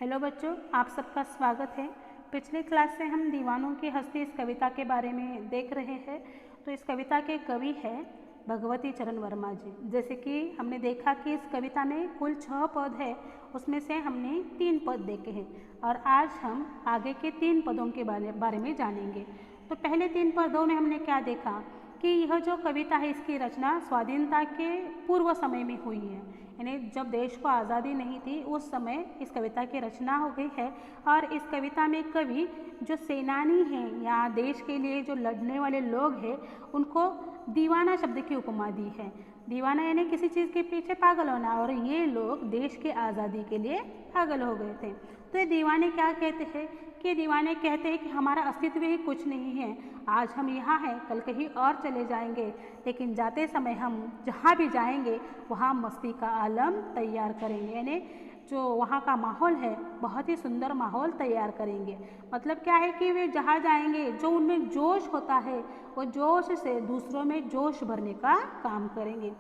Hello बच्चों, आप सबका स्वागत है। पिछले क्लास से हम दीवानों की हस्ती इस कविता के बारे में देख रहे हैं। तो इस कविता के कवि हैं भगवती चरण वर्मा जी। जैसे कि हमने देखा कि इस कविता में कुल 6 पद है, उसमें से हमने 3 पद देखे हैं और आज हम आगे के 3 पदों के बारे में जानेंगे। तो पहले 3 पदों में हमने क्या देखा कि यह जो कविता है इसकी रचना स्वाधीनता के पूर्व समय में हुई है, यानी जब देश को आज़ादी नहीं थी उस समय इस कविता की रचना हो गई है। और इस कविता में कवि जो सेनानी हैं या देश के लिए जो लड़ने वाले लोग हैं उनको दीवाना शब्द की उपमा दी है। दीवाना यानी किसी चीज़ के पीछे पागल होना, और ये लोग देश की आज़ादी के लिए पागल हो गए थे। तो ये दीवाने क्या कहते हैं कि दीवाने कहते हैं कि हमारा अस्तित्व ही कुछ नहीं है, आज हम यहाँ हैं कल कहीं और चले जाएंगे, लेकिन जाते समय हम जहाँ भी जाएंगे वहाँ मस्ती का आलम तैयार करेंगे, यानी जो वहाँ का माहौल है बहुत ही सुंदर माहौल तैयार करेंगे। मतलब क्या है कि वे जहाँ जाएंगे जो उनमें जोश होता है वो जोश से दूसरों में जोश भरने का काम करेंगे।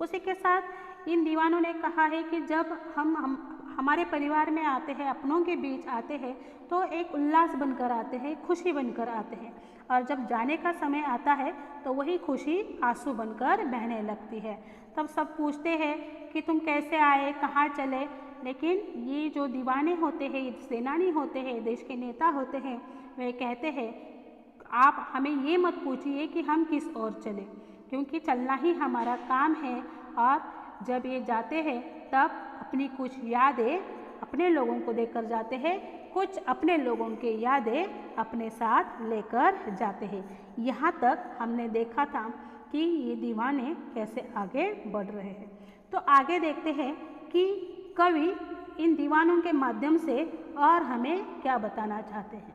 उसी के साथ इन दीवानों ने कहा है कि जब हम हमारे परिवार में आते हैं, अपनों के बीच आते हैं, तो एक उल्लास बनकर आते हैं, खुशी बनकर आते हैं, और जब जाने का समय आता है तो वही खुशी आंसू बनकर बहने लगती है। तब सब पूछते हैं कि तुम कैसे आए, कहाँ चले, लेकिन ये जो दीवाने होते हैं, सेनानी होते हैं, देश के नेता होते हैं, वे कहते हैं आप हमें ये मत पूछिए कि हम किस ओर चले, क्योंकि चलना ही हमारा काम है। और जब ये जाते हैं तब अपनी कुछ यादें अपने लोगों को देकर जाते हैं, कुछ अपने लोगों की यादें अपने साथ लेकर जाते हैं। यहाँ तक हमने देखा था कि ये दीवाने कैसे आगे बढ़ रहे हैं। तो आगे देखते हैं कि कवि इन दीवानों के माध्यम से और हमें क्या बताना चाहते हैं।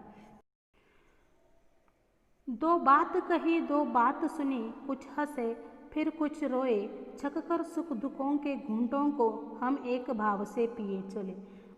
दो बात कही दो बात सुनी, कुछ हंसे फिर कुछ रोए, छककर सुख दुखों के घूंटों को हम एक भाव से पिए चले।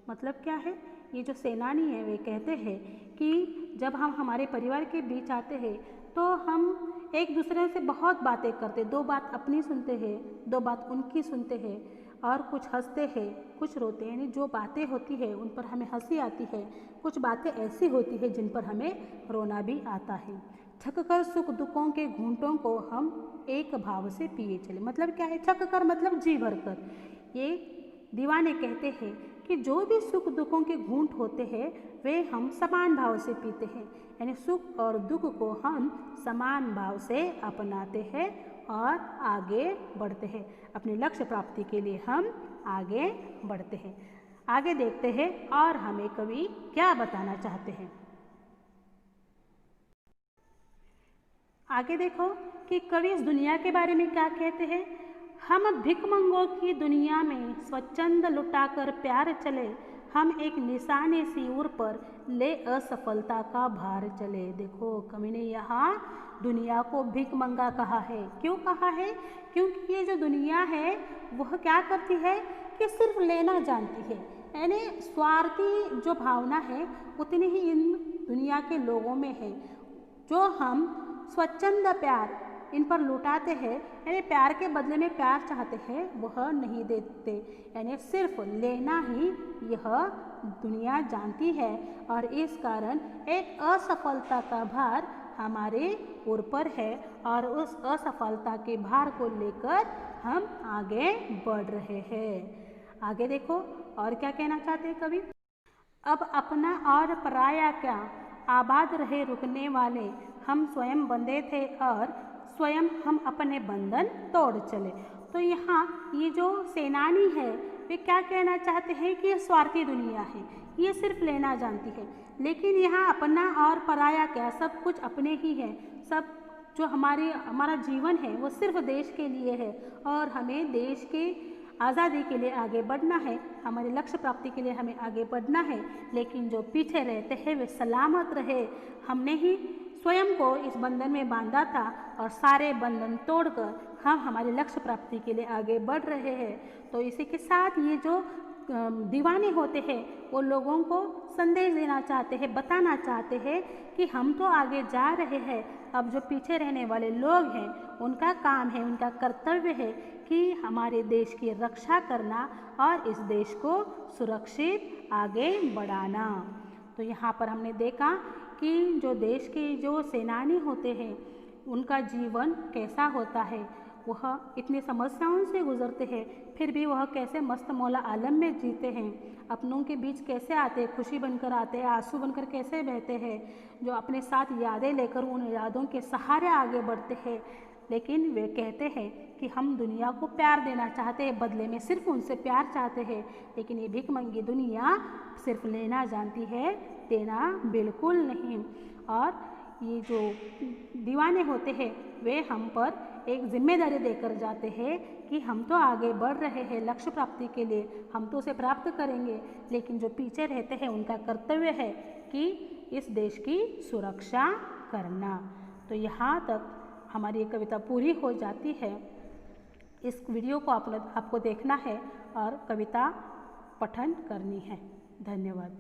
मतलब क्या है, ये जो सेनानी है वे कहते हैं कि जब हम हमारे परिवार के बीच आते हैं तो हम एक दूसरे से बहुत बातें करते, दो बात अपनी सुनते हैं, दो बात उनकी सुनते हैं, और कुछ हंसते हैं कुछ रोते हैं। यानी जो बातें होती है उन पर हमें हंसी आती है, कुछ बातें ऐसी होती है जिन पर हमें रोना भी आता है। छक कर सुख दुखों के घूंटों को हम एक भाव से पिए चले। मतलब क्या है, छक कर मतलब जी भर कर। ये दीवाने कहते हैं कि जो भी सुख दुखों के घूंट होते हैं वे हम समान भाव से पीते हैं, यानी सुख और दुख को हम समान भाव से अपनाते हैं और आगे बढ़ते हैं। अपने लक्ष्य प्राप्ति के लिए हम आगे बढ़ते हैं। आगे देखते हैं और हमें कवि क्या बताना चाहते हैं। आगे देखो कि कवि इस दुनिया के बारे में क्या कहते हैं। हम भिखमंगों की दुनिया में स्वच्छंद लुटाकर प्यार चले, हम एक निशाने सी उर पर ले असफलता का भार चले। देखो कवि ने यहाँ दुनिया को भिखमंगा कहा है। क्यों कहा है? क्योंकि ये जो दुनिया है वह क्या करती है कि सिर्फ लेना जानती है, यानी स्वार्थी जो भावना है उतनी ही इन दुनिया के लोगों में है। जो हम स्वच्छंद प्यार इन पर लुटाते हैं, यानी प्यार के बदले में प्यार चाहते हैं, वह नहीं देते, यानी सिर्फ लेना ही यह दुनिया जानती है। और इस कारण एक असफलता का भार हमारे ऊपर है और उस असफलता के भार को लेकर हम आगे बढ़ रहे हैं। आगे देखो और क्या कहना चाहते हैं कवि। अब अपना और पराया क्या, आबाद रहे रुकने वाले, हम स्वयं बंधे थे और स्वयं हम अपने बंधन तोड़ चले। तो यहाँ ये जो सेनानी है वे क्या कहना चाहते हैं कि ये स्वार्थी दुनिया है, ये सिर्फ लेना जानती है, लेकिन यहाँ अपना और पराया क्या, सब कुछ अपने ही है। सब जो हमारा जीवन है वो सिर्फ देश के लिए है और हमें देश के आज़ादी के लिए आगे बढ़ना है, हमारे लक्ष्य प्राप्ति के लिए हमें आगे बढ़ना है। लेकिन जो पीछे रहते हैं वे सलामत रहे। हमने ही स्वयं को इस बंधन में बांधा था और सारे बंधन तोड़कर हम हमारे लक्ष्य प्राप्ति के लिए आगे बढ़ रहे हैं। तो इसी के साथ ये जो दीवाने होते हैं वो लोगों को संदेश देना चाहते हैं, बताना चाहते हैं कि हम तो आगे जा रहे हैं, अब जो पीछे रहने वाले लोग हैं उनका काम है, उनका कर्तव्य है कि हमारे देश की रक्षा करना और इस देश को सुरक्षित आगे बढ़ाना। तो यहाँ पर हमने देखा कि जो देश के जो सेनानी होते हैं उनका जीवन कैसा होता है, वह इतनी समस्याओं से गुजरते हैं फिर भी वह कैसे मस्त मौला आलम में जीते हैं, अपनों के बीच कैसे आते हैं, खुशी बनकर आते हैं, आंसू बनकर कैसे बहते हैं, जो अपने साथ यादें लेकर उन यादों के सहारे आगे बढ़ते हैं। लेकिन वे कहते हैं कि हम दुनिया को प्यार देना चाहते हैं, बदले में सिर्फ उनसे प्यार चाहते हैं। लेकिन ये भिखमंगी दुनिया सिर्फ लेना जानती है, देना बिल्कुल नहीं। और ये जो दीवाने होते हैं वे हम पर एक जिम्मेदारी देकर जाते हैं कि हम तो आगे बढ़ रहे हैं लक्ष्य प्राप्ति के लिए, हम तो उसे प्राप्त करेंगे, लेकिन जो पीछे रहते हैं उनका कर्तव्य है कि इस देश की सुरक्षा करना। तो यहाँ तक हमारी ये कविता पूरी हो जाती है। इस वीडियो को आपको देखना है और कविता पठन करनी है। धन्यवाद।